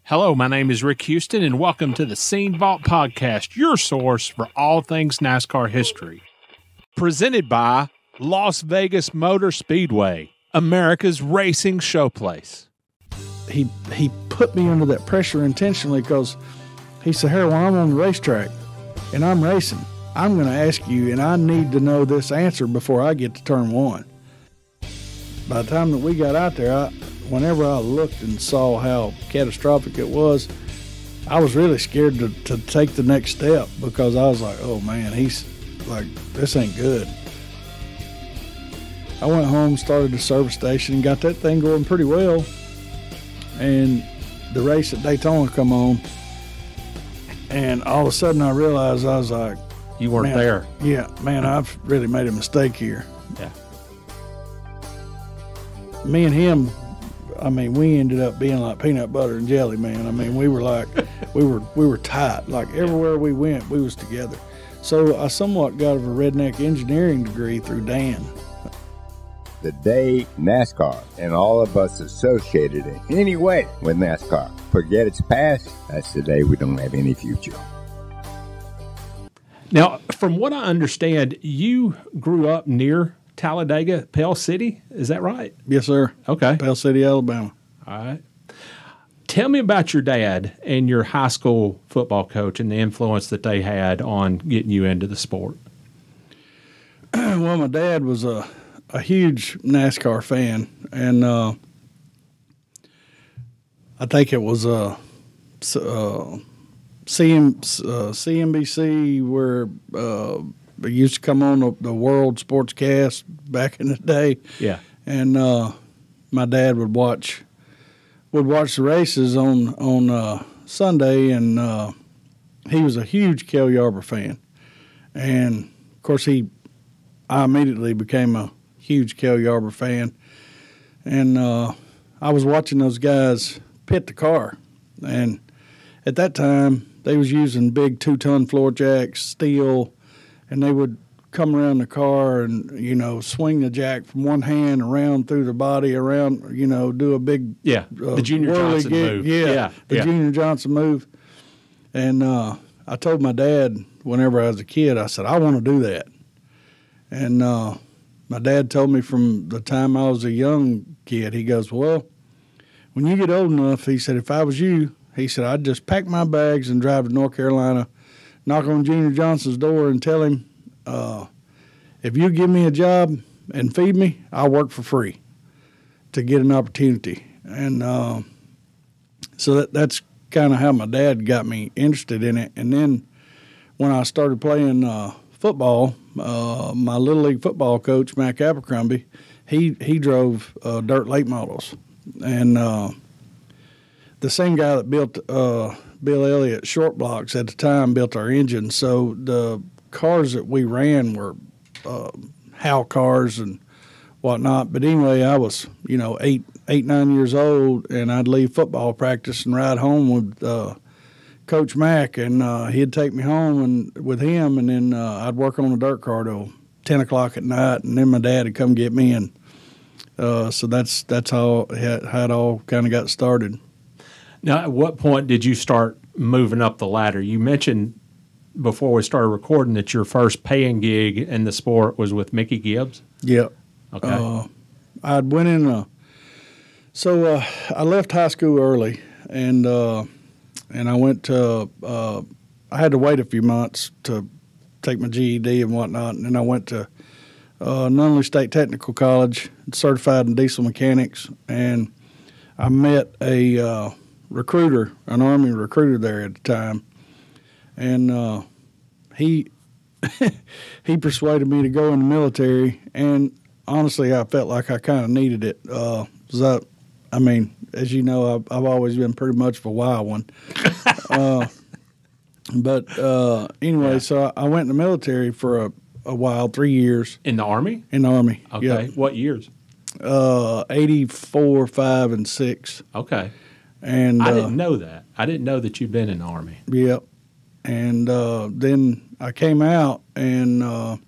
Hello, my name is Rick Houston, and welcome to the Scene Vault Podcast, your source for all things NASCAR history. Presented by Las Vegas Motor Speedway, America's racing showplace. He put me under that pressure intentionally because he said, "Harold, when I'm on the racetrack and I'm racing, I'm going to ask you, and I need to know this answer before I get to turn one." By the time that we got out there, whenever I looked and saw how catastrophic it was, I was really scared to take the next step because I was like, oh man, he's like, this ain't good. I went home, started the service station, and got that thing going pretty well. And the race at Daytona come on, and all of a sudden I realized, I was like, you weren't there. Yeah, man, I've really made a mistake here. Yeah. Me and him, I mean, we ended up being like peanut butter and jelly, man. I mean, we were like, we were tight. Like everywhere we went, we was together. So I somewhat got a redneck engineering degree through Dan. The day NASCAR and all of us associated in any way with NASCAR forget its past, that's the day we don't have any future. Now, from what I understand, you grew up near Talladega, Pell City. Is that right? Yes, sir. Okay. Pell City, Alabama. All right. Tell me about your dad and your high school football coach and the influence that they had on getting you into the sport. Well, my dad was a huge NASCAR fan, and I think it was CNBC where it used to come on the World Sportscast back in the day. Yeah. And my dad would watch the races on Sunday, and he was a huge Cale Yarborough fan. And of course I immediately became a huge Cale Yarborough fan. And I was watching those guys pit the car, and at that time they was using big 2-ton floor jacks, steel, and they would come around the car and, swing the jack from one hand around through the body around, do a big the Junior Johnson move. The Junior Johnson move. And I told my dad whenever I was a kid, I said, I want to do that. And my dad told me from the time I was a young kid, he goes, well, when you get old enough, he said, if I was you, he said, I'd just pack my bags and drive to North Carolina, knock on Junior Johnson's door and tell him, if you give me a job and feed me, I'll work for free to get an opportunity. And so that's kind of how my dad got me interested in it. And then when I started playing football, my Little League football coach, Mac Abercrombie, he drove dirt late models. And the same guy that built Bill Elliott short blocks at the time built our engine. So the cars that we ran were Howe cars and whatnot. But anyway, I was, 8, 9 years old, and I'd leave football practice and ride home with Coach Mack, and he'd take me home and with him, and then I'd work on a dirt car till 10 o'clock at night, and then my dad would come get me, and so that's how it all kind of got started. Now, at what point did you start moving up the ladder? You mentioned before we started recording that your first paying gig in the sport was with Mickey Gibbs? Yep. Okay. I'd went in so I left high school early, and I went to I had to wait a few months to take my GED and whatnot, and then I went to Nunley State Technical College, certified in diesel mechanics, and I met a recruiter, an Army recruiter there at the time, and he persuaded me to go in the military, and honestly, I felt like I kind of needed it. I mean, as you know, I've always been pretty much of a wild one. But anyway, so I went in the military for a while, 3 years. In the Army? In the Army, okay. Yep. What years? 84, 5, and 6. Okay. And I didn't know that. I didn't know that you'd been in the Army. Yep. And then I came out and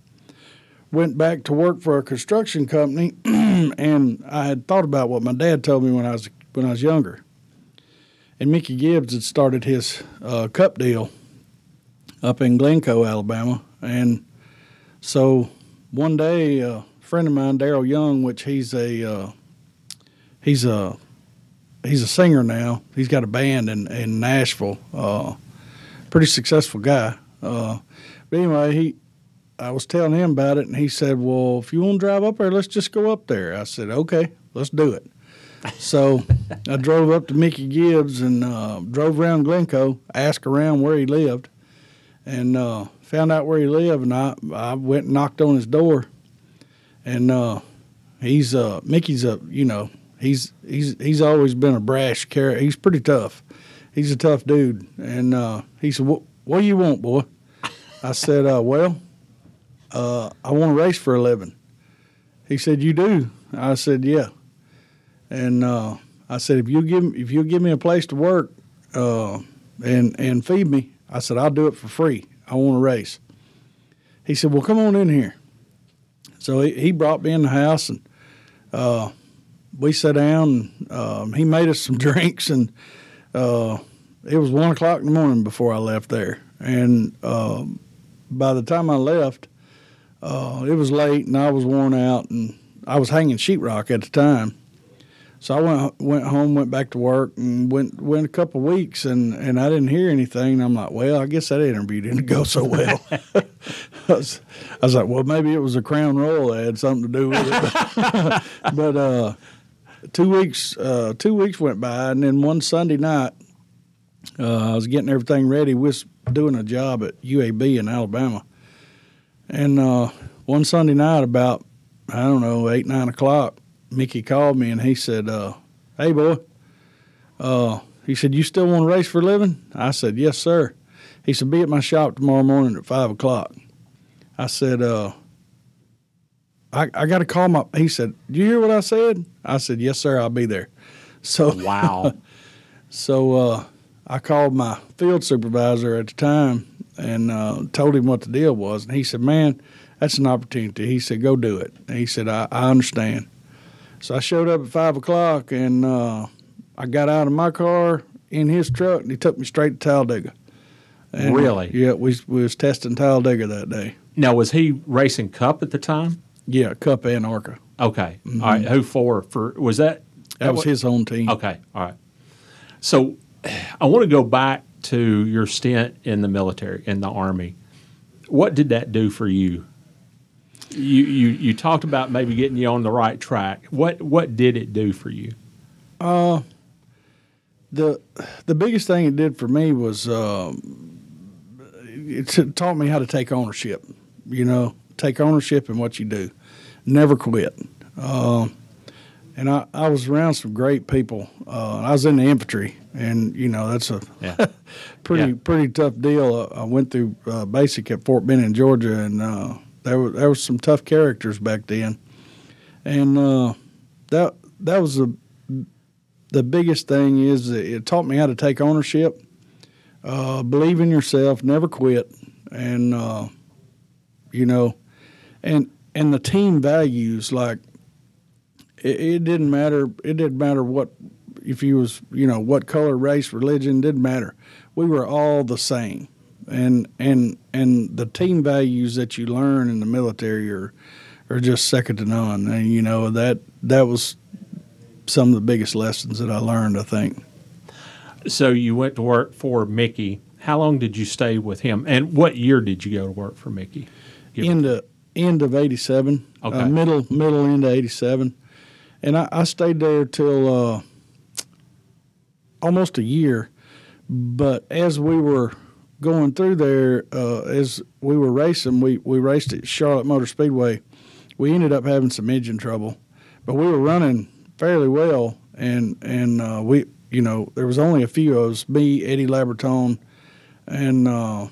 went back to work for a construction company, and I had thought about what my dad told me when I was younger. and Mickey Gibbs had started his cup deal up in Glencoe, Alabama. And so one day, a friend of mine, Daryl Young, which he's a singer now. He's got a band in Nashville. Pretty successful guy. But anyway, I was telling him about it, and he said, well, if you want to drive up there, let's just go up there. I said, okay, let's do it. So I drove up to Mickey Gibbs and drove around Glencoe, asked around where he lived, and found out where he lived. And I went and knocked on his door, and Mickey's he's always been a brash character. He's pretty tough. He's a tough dude. And he said, what do you want, boy? I said, I want to race for a living. He said, you do? I said, yeah. And I said, if you'll give me a place to work and feed me, I said, I'll do it for free. I want to race. He said, well, come on in here. So he brought me in the house, and we sat down, and he made us some drinks, and it was 1 o'clock in the morning before I left there. And by the time I left, it was late, and I was worn out, and I was hanging sheetrock at the time. So I went home, went back to work, and went a couple of weeks, and I didn't hear anything. And I'm like, well, I guess that interview didn't go so well. I was like, well, maybe it was a Crown Royal that had something to do with it. But 2 weeks went by, and then one Sunday night, I was getting everything ready. We was doing a job at UAB in Alabama. And one Sunday night about, 8, 9 o'clock, Mickey called me, and he said, hey, boy, he said, you still want to race for a living? I said, yes, sir. He said, be at my shop tomorrow morning at 5 o'clock. I said, I got to call my – he said, did you hear what I said? I said, yes, sir, I'll be there. So wow. So I called my field supervisor at the time and told him what the deal was. And he said, man, that's an opportunity. He said, go do it. And he said, I understand. So I showed up at 5 o'clock, and I got out of my car in his truck, and he took me straight to Talladega. And, really? Yeah, we was testing Talladega that day. Now, was he racing Cup at the time? Yeah, Cup and ARCA. Okay. Mm-hmm. All right. Who for was that? That was his own team. Okay. All right. So I want to go back to your stint in the military, in the Army. What did that do for you? You talked about maybe getting you on the right track. What did it do for you? The biggest thing it did for me was it taught me how to take ownership. Take ownership in what you do. Never quit. And I was around some great people. I was in the infantry, and that's a pretty tough deal. I went through basic at Fort Benning, Georgia, and there was some tough characters back then, and that was the biggest thing is it taught me how to take ownership, believe in yourself, never quit, and and the team values, like it didn't matter. It didn't matter what if you was what color, race, religion, didn't matter. We were all the same. And the team values that you learn in the military are just second to none. And that was some of the biggest lessons that I learned, I think. So you went to work for Mickey. How long did you stay with him? And what year did you go to work for Mickey? End of '87. Okay. Middle end of '87, and I stayed there till almost a year. But as we were going through there, as we were racing, we raced at Charlotte Motor Speedway. We ended up having some engine trouble, but we were running fairly well, and we there was only a few of us, me, Eddie Labertone, and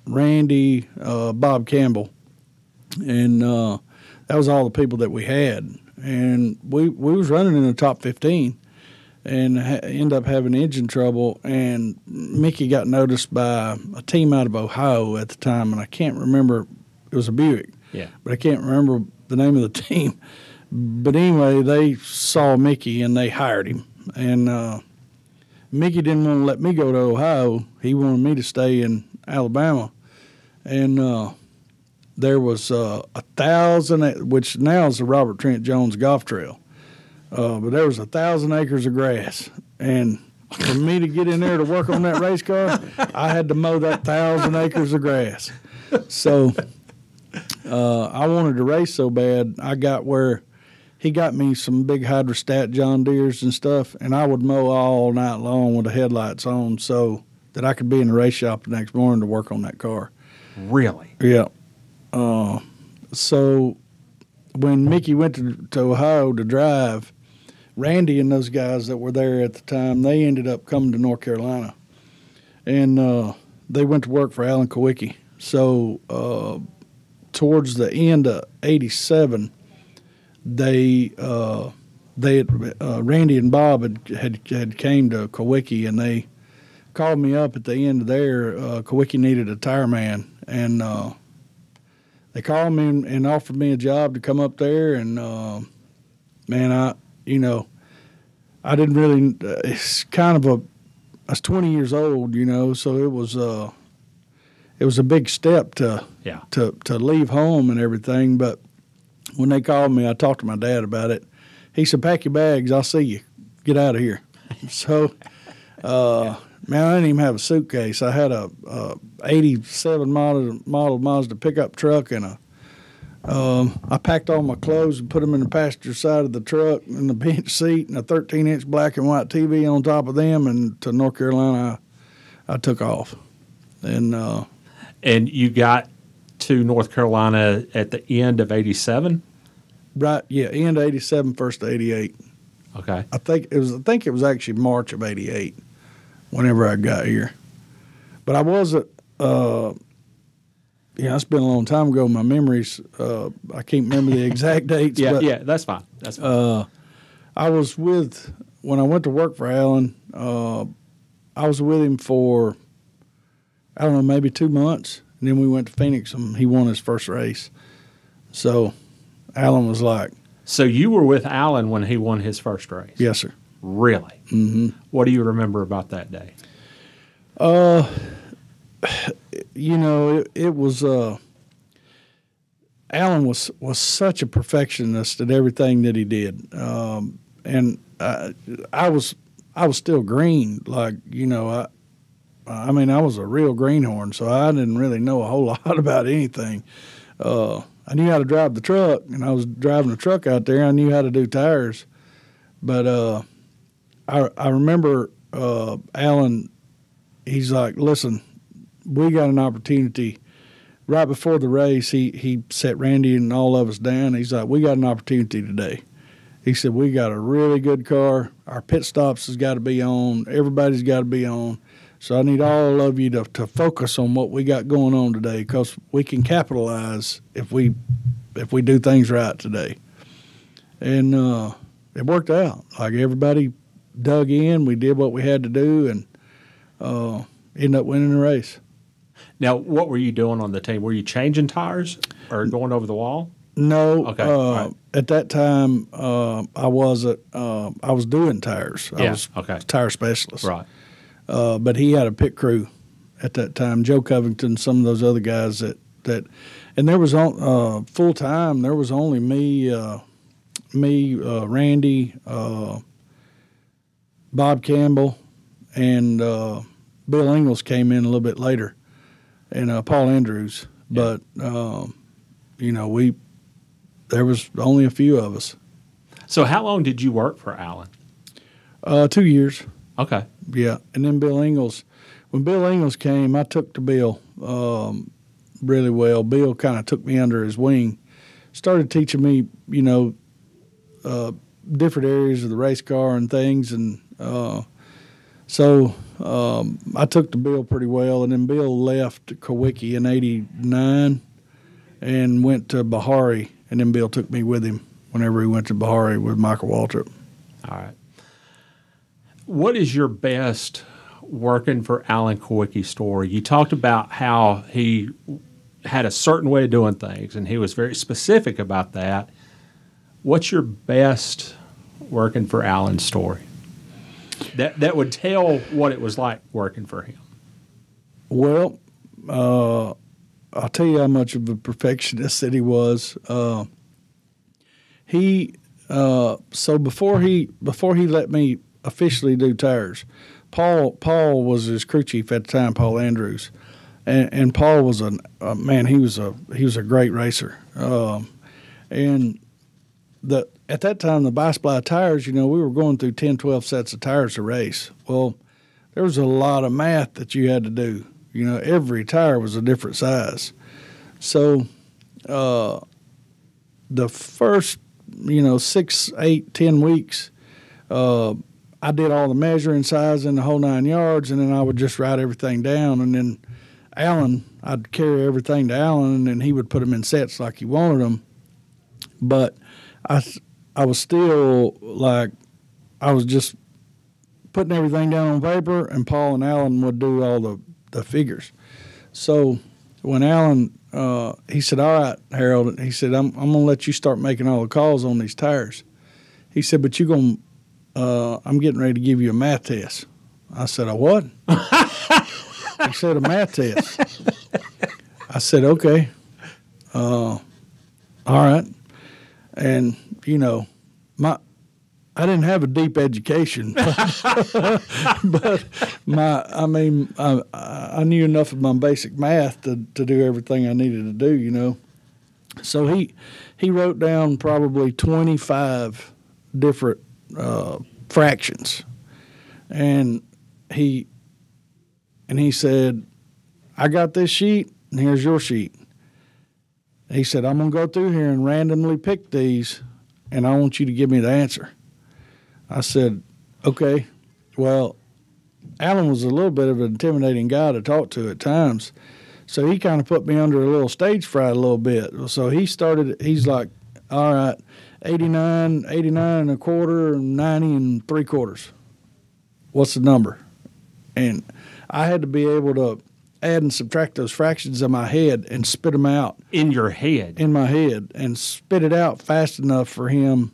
Randy, Bob Campbell, and that was all the people that we had, and we was running in the top 15. And end up having engine trouble, and Mickey got noticed by a team out of Ohio at the time, and I can't remember. It was a Buick, but I can't remember the name of the team. But anyway, they saw Mickey and they hired him, and Mickey didn't want to let me go to Ohio. He wanted me to stay in Alabama. And there was 1,000, which now is the Robert Trent Jones Golf Trail. But there was 1,000 acres of grass. And for me to get in there to work on that race car, I had to mow that 1,000 acres of grass. So I wanted to race so bad, I got where he got me some big hydrostat John Deeres and stuff, and I would mow all night long with the headlights on so that I could be in the race shop the next morning to work on that car. Really? Yeah. So when Mickey went to Ohio to drive, Randy and those guys that were there at the time, they ended up coming to North Carolina. And they went to work for Alan Kulwicki. So towards the end of '87, Randy and Bob had came to Kulwicki, and they called me up at the end of there. Kulwicki needed a tire man, and they called me and offered me a job to come up there. And man, I didn't really. It's kind of I was 20 years old, so it was a big step to leave home and everything, but. When they called me, I talked to my dad about it. He said, "Pack your bags. I'll see you. Get out of here." So, man, I didn't even have a suitcase. I had a 87 model Mazda pickup truck, and I packed all my clothes and put them in the passenger side of the truck in the bench seat and a 13-inch black and white TV on top of them. And to North Carolina, I took off. And you got to North Carolina at the end of '87? Right, yeah, end of '87, first of '88. Okay. I think it was actually March of '88 whenever I got here. But I wasn't it's been a long time ago. My memories I can't remember the exact dates. Yeah, that's fine. That's fine. I was when I went to work for Alan, I was with him for I don't know, maybe 2 months. And then we went to Phoenix, and he won his first race. So Alan was like... So you were with Alan when he won his first race? Yes, sir. Really? Mm-hmm. What do you remember about that day? It was... Alan was such a perfectionist at everything that he did. And I was still green, like, I was a real greenhorn, so I didn't really know a whole lot about anything. I knew how to drive the truck, and I was driving the truck out there. I knew how to do tires. But I remember Alan, he's like, "Listen, we got an opportunity." Right before the race, he set Randy and all of us down. He's like, "We got an opportunity today." He said, "We got a really good car. Our pit stops has got to be on. Everybody's got to be on. So I need all of you to focus on what we got going on today, because we can capitalize if we do things right today." And it worked out. Like, everybody dug in. We did what we had to do, and ended up winning the race. Now, what were you doing on the team? Were you changing tires or going over the wall? No. Okay. Right. At that time, I wasn't. I was doing tires. I was a tire specialist. Right. But he had a pit crew at that time. Joe Covington, some of those other guys that and there was full time. There was only me, Randy, Bob Campbell, and Bill Ingles came in a little bit later, and Paul Andrews. Yeah. But there was only a few of us. So how long did you work for Alan? 2 years. Okay. Yeah, and then Bill Ingles. When Bill Ingles came, I took to Bill really well. Bill kind of took me under his wing, started teaching me, different areas of the race car and things, and so I took to Bill pretty well. And then Bill left Kulwicki in '89 and went to Bahari, and then Bill took me with him whenever he went to Bahari with Michael Waltrip. All right. What is your best working for Alan Kulwicki story? You talked about how he had a certain way of doing things, and he was very specific about that. What's your best working for Alan story? that would tell what it was like working for him? Well, I'll tell you how much of a perfectionist that he was. So before he let me officially do tires, Paul was his crew chief at the time, Paul Andrews, and Paul was man. He was a great racer, and at that time the bi-sply tires, we were going through 10, 12 sets of tires to race. Well, there was a lot of math that you had to do. Every tire was a different size. So the first 6, 8, 10 weeks, I did all the measuring, sizing, the whole 9 yards, and then I would just write everything down. And then Alan, I'd carry everything to Alan, and then he would put them in sets like he wanted them. But I was still I was just putting everything down on paper, and Paul and Alan would do all the figures. So when Alan, he said, "All right, Harold," he said, I'm going to let you start making all the calls on these tires. He said, "But I'm getting ready to give you a math test." I said, "A what?" He said, "A math test." I said, "Okay. All right." And, I didn't have a deep education, but I knew enough of my basic math to do everything I needed to do, So he wrote down probably 25 different fractions, and he said, "I got this sheet, and here's your sheet." He said, "I'm going to go through here and randomly pick these, and I want you to give me the answer." I said, "Okay." Well, Alan was a little bit of an intimidating guy to talk to at times, so he kind of put me under a little stage fright a little bit. So he's like, "All right, 89 and a quarter, 90 and 3/4. What's the number?" And I had to be able to add and subtract those fractions in my head and spit them out. In your head? In my head, and spit it out fast enough for him,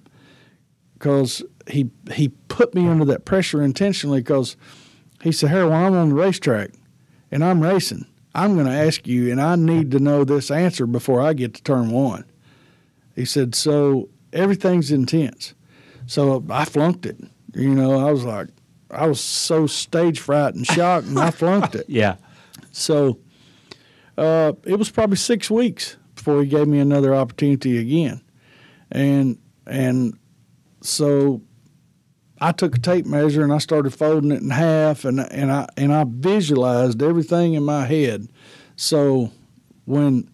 because he put me under that pressure intentionally, because he said, "Harold, when I'm on the racetrack and I'm racing, I'm going to ask you, and I need to know this answer before I get to turn one." He said, "So everything's intense." So I flunked it. I was so stage fright and shocked, and I flunked it. Yeah. So it was probably 6 weeks before he gave me another opportunity again. And so I took a tape measure and I started folding it in half, and I visualized everything in my head. So when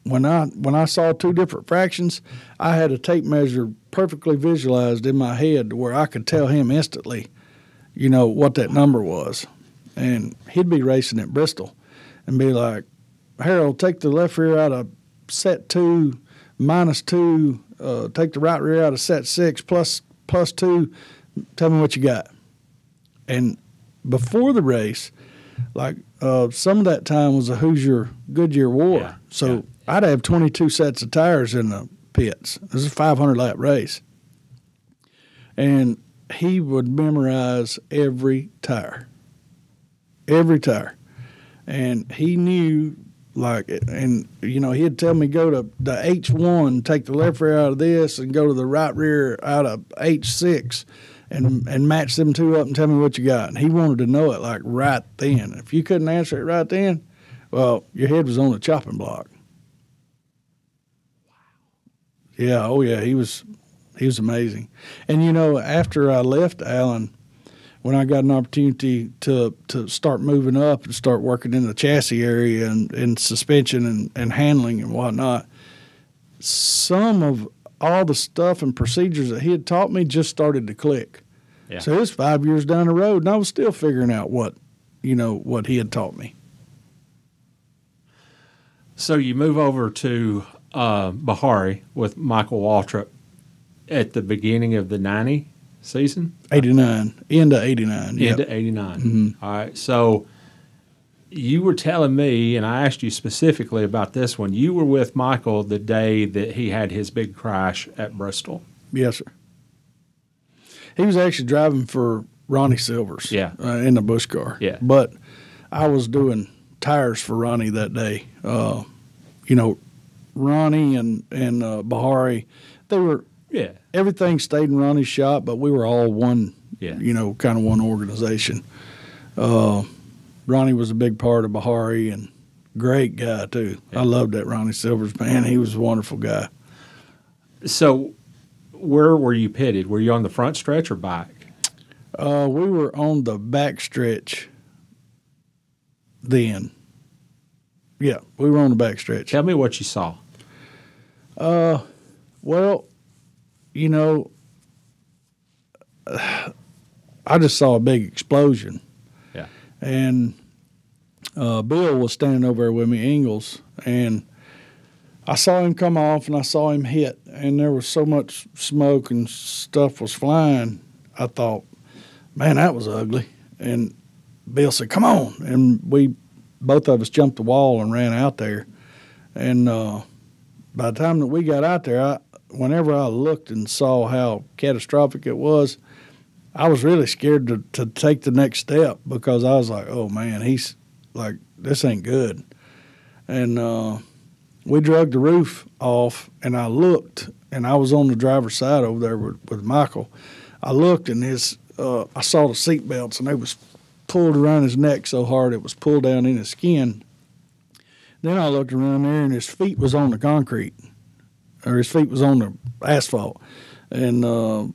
I saw 2 different fractions, I had a tape measure perfectly visualized in my head to where I could tell him instantly, what that number was. And he'd be racing at Bristol and be like, "Harold, take the left rear out of set 2, -2, take the right rear out of set 6, plus 2, tell me what you got." And before the race, some of that time was a Hoosier Goodyear war. Yeah. So I'd have 22 sets of tires in the pits. This is a 500-lap race. And he would memorize every tire. And he knew, he'd tell me, go to the H1, take the left rear out of this, and go to the right rear out of H6, and match them 2 up and tell me what you got. And he wanted to know it right then. If you couldn't answer it right then, well, your head was on the chopping block. Wow. Yeah, oh yeah, he was amazing. And after I left Alan, when I got an opportunity to start moving up and start working in the chassis area and suspension and handling and whatnot, some of all the stuff and procedures that he had taught me just started to click. Yeah. So it was 5 years down the road, and I was still figuring out what he had taught me. So you move over to Bahari with Michael Waltrip at the beginning of the 90 season? 89, into 89. Yep. Into 89. Mm-hmm. All right. So you were telling me, and I asked you specifically about this one, you were with Michael the day that he had his big crash at Bristol. Yes, sir. He was actually driving for Ronnie Silver's. Yeah. In the Busch car. Yeah. But I was doing tires for Ronnie that day. Ronnie and Bahari, they were. Yeah. Everything stayed in Ronnie's shop, but we were all one. Yeah. Kind of one organization. Ronnie was a big part of Bahari and great guy too. Yeah. I loved that Ronnie Silvers, man. He was a wonderful guy. So, where were you pitted? Were you on the front stretch or back? We were on the back stretch then. Yeah, we were on the back stretch. Tell me what you saw. Well, I just saw a big explosion. Yeah. And Bill was standing over there with me, Ingalls, and I saw him come off and I saw him hit, and there was so much smoke and stuff was flying. I thought, man, that was ugly. And Bill said, come on. And both of us jumped the wall and ran out there. And by the time that we got out there, whenever I looked and saw how catastrophic it was, I was really scared to take the next step because I was like, oh, man, he's like, this ain't good. And we dragged the roof off, and I looked, and I was on the driver's side over there with Michael. I looked, and I saw the seat belts, and they was pulled around his neck so hard it was pulled down in his skin. Then I looked around there, and his feet was on the concrete, or his feet was on the asphalt. And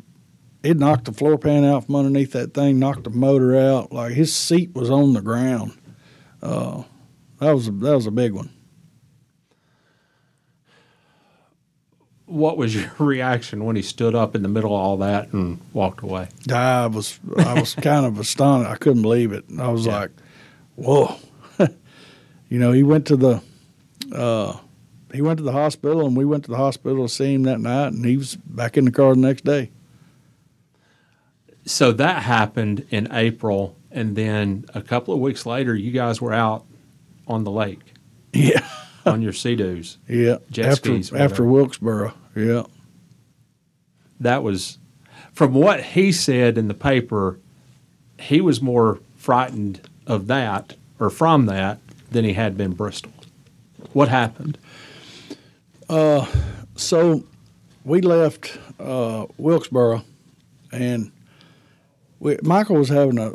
it knocked the floor pan out from underneath that thing, knocked the motor out. Like, his seat was on the ground. That was a big one. What was your reaction when he stood up in the middle of all that and walked away? I was kind of astonished. I couldn't believe it. I was like, whoa. He went to the hospital, and we went to the hospital to see him that night, and he was back in the car the next day. So that happened in April, and then a couple of weeks later, you guys were out on the lake. Yeah. On your Sea-Doos. Yeah. Jet skis. After Wilkesboro. Yeah. That was, from what he said in the paper, he was more frightened of that, or from that, than he had been Bristol. What happened? So we left Wilkesboro, and Michael was having a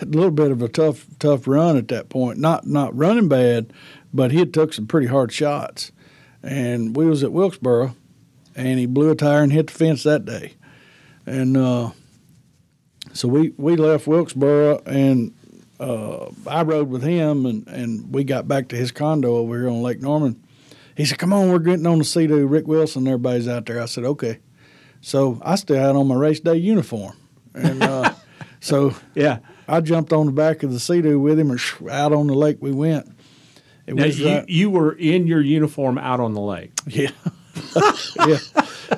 little bit of a tough run at that point. Not running bad, but he had took some pretty hard shots. And we was at Wilkesboro, and he blew a tire and hit the fence that day. And so we left Wilkesboro, and I rode with him, and we got back to his condo over here on Lake Norman. He said, come on, we're getting on the Sea-Doo. Rick Wilson, everybody's out there. I said, okay. So I still had on my race day uniform. And so yeah, I jumped on the back of the Sea-Doo with him, and out on the lake we went. Now, you were in your uniform out on the lake. Yeah. Yeah.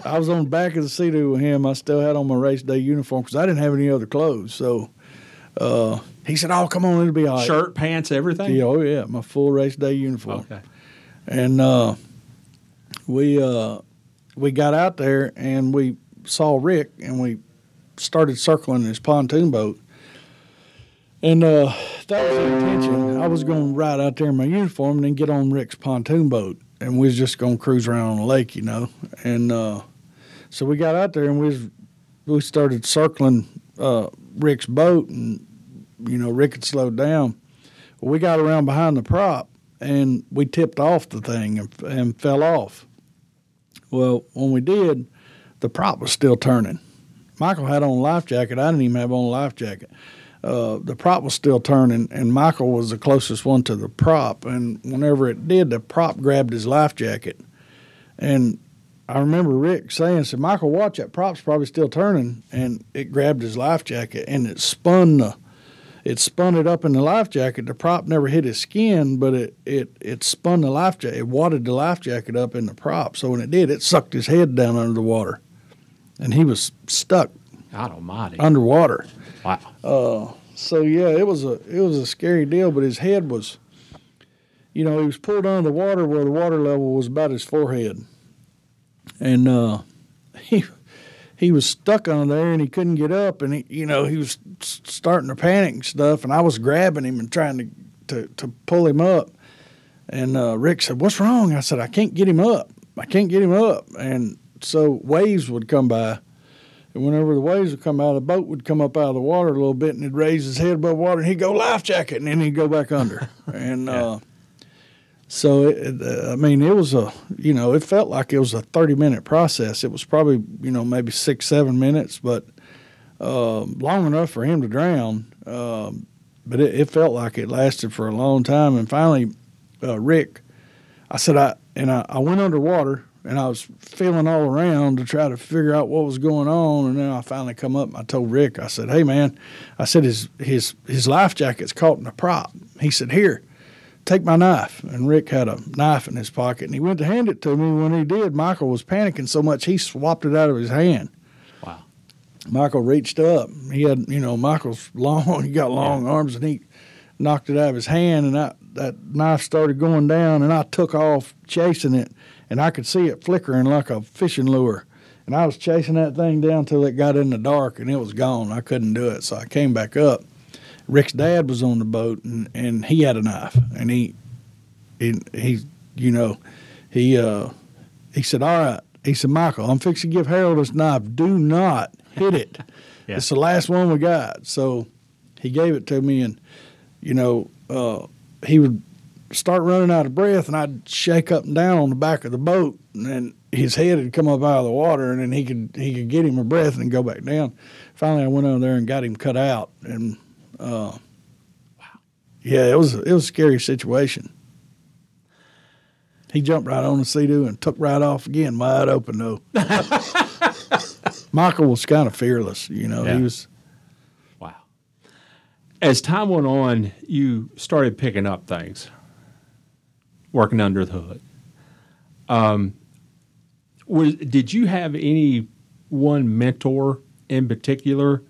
I was on the back of the Sea-Doo with him. I still had on my race day uniform because I didn't have any other clothes. So he said, oh, come on, it'll be all right. Shirt, pants, everything? Yeah, oh, yeah, my full race day uniform. Okay. And we got out there, and we saw Rick, and we started circling his pontoon boat. And that was the intention. I was going to ride out there in my uniform and then get on Rick's pontoon boat, and we was just going to cruise around on the lake, And so we got out there, and we started circling Rick's boat, and, Rick had slowed down. Well, we got around behind the prop, and we tipped off the thing and fell off. Well, when we did, the prop was still turning. Michael had on a life jacket. I didn't even have on a life jacket. The prop was still turning, and Michael was the closest one to the prop. And whenever it did, the prop grabbed his life jacket. And I remember Rick saying, Michael, watch, that prop's probably still turning. And it grabbed his life jacket, and it spun it up in the life jacket. The prop never hit his skin, but it spun the life jacket. It wadded the life jacket up in the prop. So when it did, it sucked his head down under the water. And he was stuck. God almighty. Underwater. Wow. So yeah, it was a scary deal, but his head was, he was pulled under the water where the water level was about his forehead. And he he was stuck under there and he couldn't get up, and he was starting to panic and stuff, and I was grabbing him and trying to pull him up. And Rick said, "What's wrong?" I said, "I can't get him up. And so waves would come by, and whenever the waves would come out, the boat would come up out of the water a little bit, and he'd raise his head above water, and he'd go, "Life jacket," and then he'd go back under. And so, it was it felt like it was a 30-minute process. It was probably, maybe 6-7 minutes, but long enough for him to drown. But it felt like it lasted for a long time. And finally, Rick, I said, I went underwater, and I was feeling all around to try to figure out what was going on. And then I finally come up and I told Rick, I said, "Hey, man," I said, his life jacket's caught in a prop. He said, "Here, take my knife." And Rick had a knife in his pocket, and he went to hand it to me. When he did, Michael was panicking so much he swapped it out of his hand. Wow. Michael reached up. He had, Michael's long, he got long arms, and he knocked it out of his hand, and that knife started going down, and I took off chasing it, and I could see it flickering like a fishing lure. And I was chasing that thing down till it got in the dark, and it was gone. I couldn't do it, so I came back up. Rick's dad was on the boat, and he had a knife, and he said, "All right," he said, "Michael, I'm fixing to give Harold this knife. Do not hit it. Yeah. It's the last one we got." So he gave it to me, and he would start running out of breath, and I'd shake up and down on the back of the boat, and then his head would come up out of the water, and then he could get him a breath and go back down. Finally, I went over there and got him cut out, and wow. Yeah, it was a scary situation. He jumped right on the Sea-Doo and took right off again, wide open though. Michael was kind of fearless, He was. Wow. As time went on, you started picking up things, working under the hood. Did you have any one mentor in particular,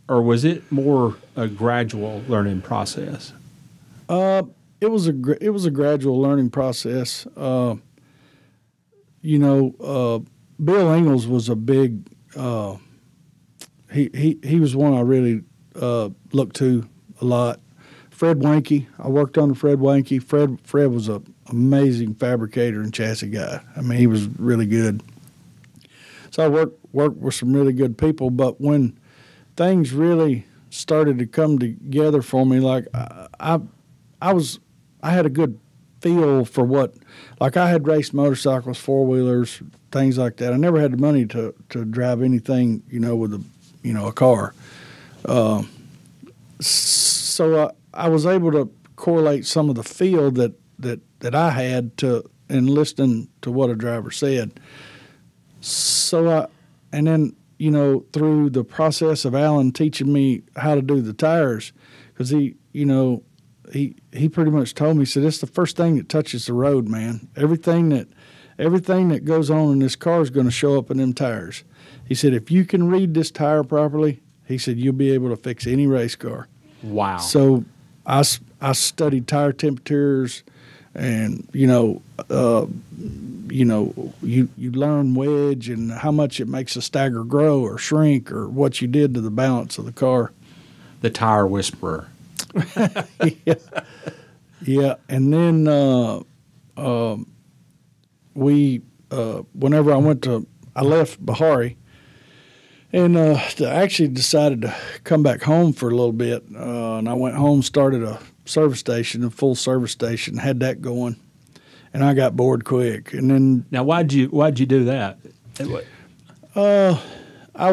or was it more a gradual learning process? It was a gradual learning process. Bill Ingalls was a big. He was one I really looked to a lot. Fred Wanke, I worked under Fred Wanke. Fred was an amazing fabricator and chassis guy. I mean, he was really good. So I worked with some really good people. But when things really started to come together for me, like I had a good feel for what, like I had raced motorcycles, four-wheelers, things like that. I never had the money to drive anything, with a car. So I was able to correlate some of the feel that I had in listening to what a driver said. So and then, through the process of Alan teaching me how to do the tires, because he pretty much told me, he said, "It's the first thing that touches the road, man. Everything that goes on in this car is going to show up in them tires." He said, "If you can read this tire properly," he said, "you'll be able to fix any race car." Wow. So I studied tire temperatures, and you learn wedge and how much it makes a stagger grow or shrink, or what you did to the balance of the car. The tire whisperer. Yeah. And then whenever I left Bahari, and actually decided to come back home for a little bit. And I went home, started a full service station, had that going, and I got bored quick. And then now, why'd you do that? I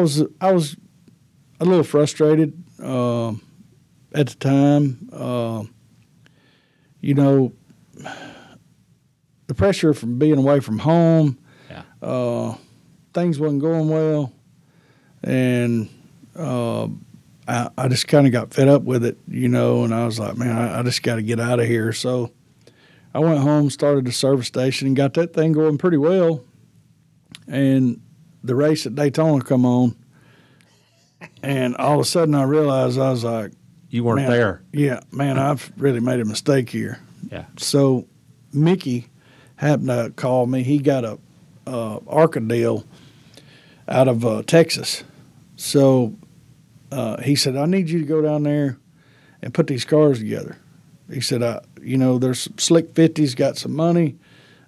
was a little frustrated at the time. The pressure from being away from home. Yeah. Things wasn't going well. And I just kind of got fed up with it, and I was like, man, I just got to get out of here. So I went home, started the service station, and got that thing going pretty well. And the race at Daytona come on, and all of a sudden I realized, I was like, you weren't there. Yeah, man, I've really made a mistake here. Yeah. So Mickey happened to call me. He got a ARCA deal out of Texas. So he said, I need you to go down there and put these cars together. He said, there's Slick 50's got some money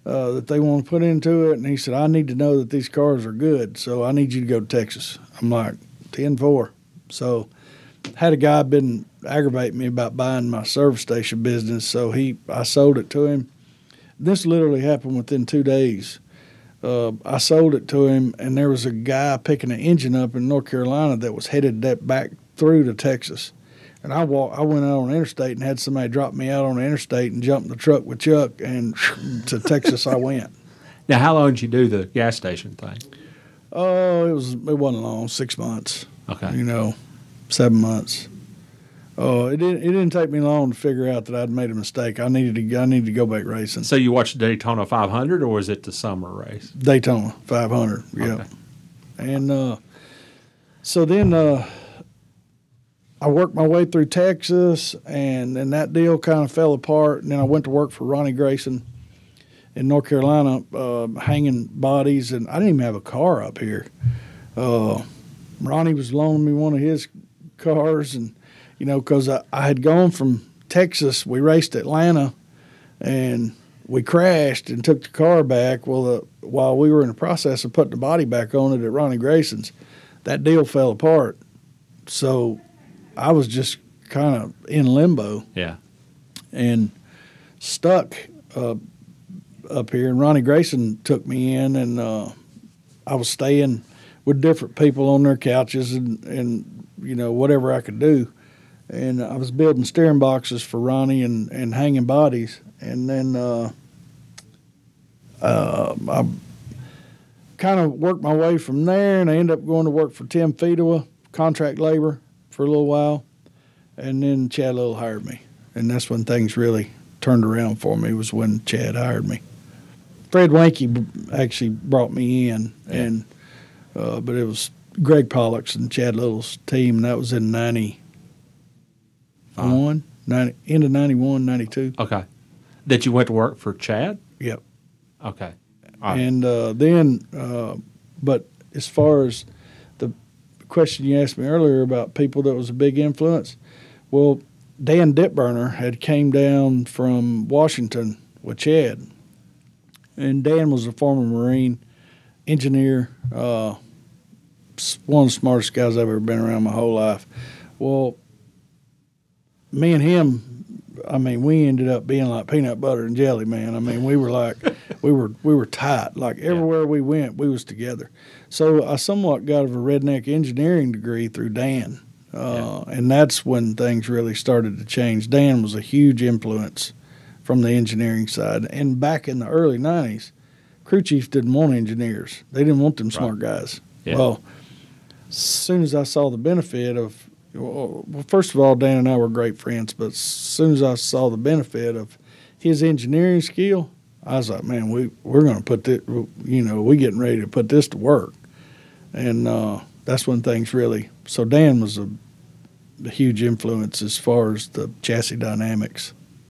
that they want to put into it. And he said, I need to know that these cars are good, so I need you to go to Texas. I'm like, 10-4. So had a guy been aggravating me about buying my service station business, so I sold it to him. This literally happened within 2 days. I sold it to him, and there was a guy picking an engine up in North Carolina that was headed that back through to Texas. And I went out on the interstate and had somebody drop me out on the interstate and jump in the truck with Chuck, and to Texas I went. Now, how long did you do the gas station thing? Oh, it wasn't long, 6 months. Okay. 7 months. Oh, it didn't take me long to figure out that I'd made a mistake. I needed to go back racing. So you watched the Daytona 500, or was it the summer race? Daytona 500. Yeah. Okay. And so then I worked my way through Texas, and then that deal kind of fell apart. And then I went to work for Ronnie Grayson in North Carolina, hanging bodies, and I didn't even have a car up here. Ronnie was loaning me one of his cars, and because I had gone from Texas, we raced Atlanta, and we crashed and took the car back. Well, while we were in the process of putting the body back on it at Ronnie Grayson's, that deal fell apart. So I was just kind of in limbo. Yeah. And stuck up here. And Ronnie Grayson took me in, and I was staying with different people on their couches and whatever I could do. And I was building steering boxes for Ronnie and hanging bodies. And then I kind of worked my way from there, and I ended up going to work for Tim Fedewa, contract labor, for a little while. And then Chad Little hired me. And that's when things really turned around for me, was when Chad hired me. Fred Wanke actually brought me in, and but it was Greg Pollux and Chad Little's team, and that was in 91, end of 91, 92. Okay. That you went to work for Chad? Yep. Okay. All right. And then, but as far as the question you asked me earlier about people that was a big influence, well, Dan Dipburner had came down from Washington with Chad. And Dan was a former Marine engineer, one of the smartest guys I've ever been around my whole life. Well, me and him, I mean, we ended up being like peanut butter and jelly, man. I mean, we were like, we were tight. Like everywhere we went, we was together. So I somewhat got a redneck engineering degree through Dan. And that's when things really started to change. Dan was a huge influence from the engineering side. And back in the early 90s, crew chiefs didn't want engineers. They didn't want them smart guys. Yeah. Well, as soon as I saw the benefit of, well, first of all, Dan and I were great friends, but as soon as I saw the benefit of his engineering skill, I was like, man, we're going to put this, we getting ready to put this to work. And that's when things really, so Dan was a huge influence as far as the chassis dynamics.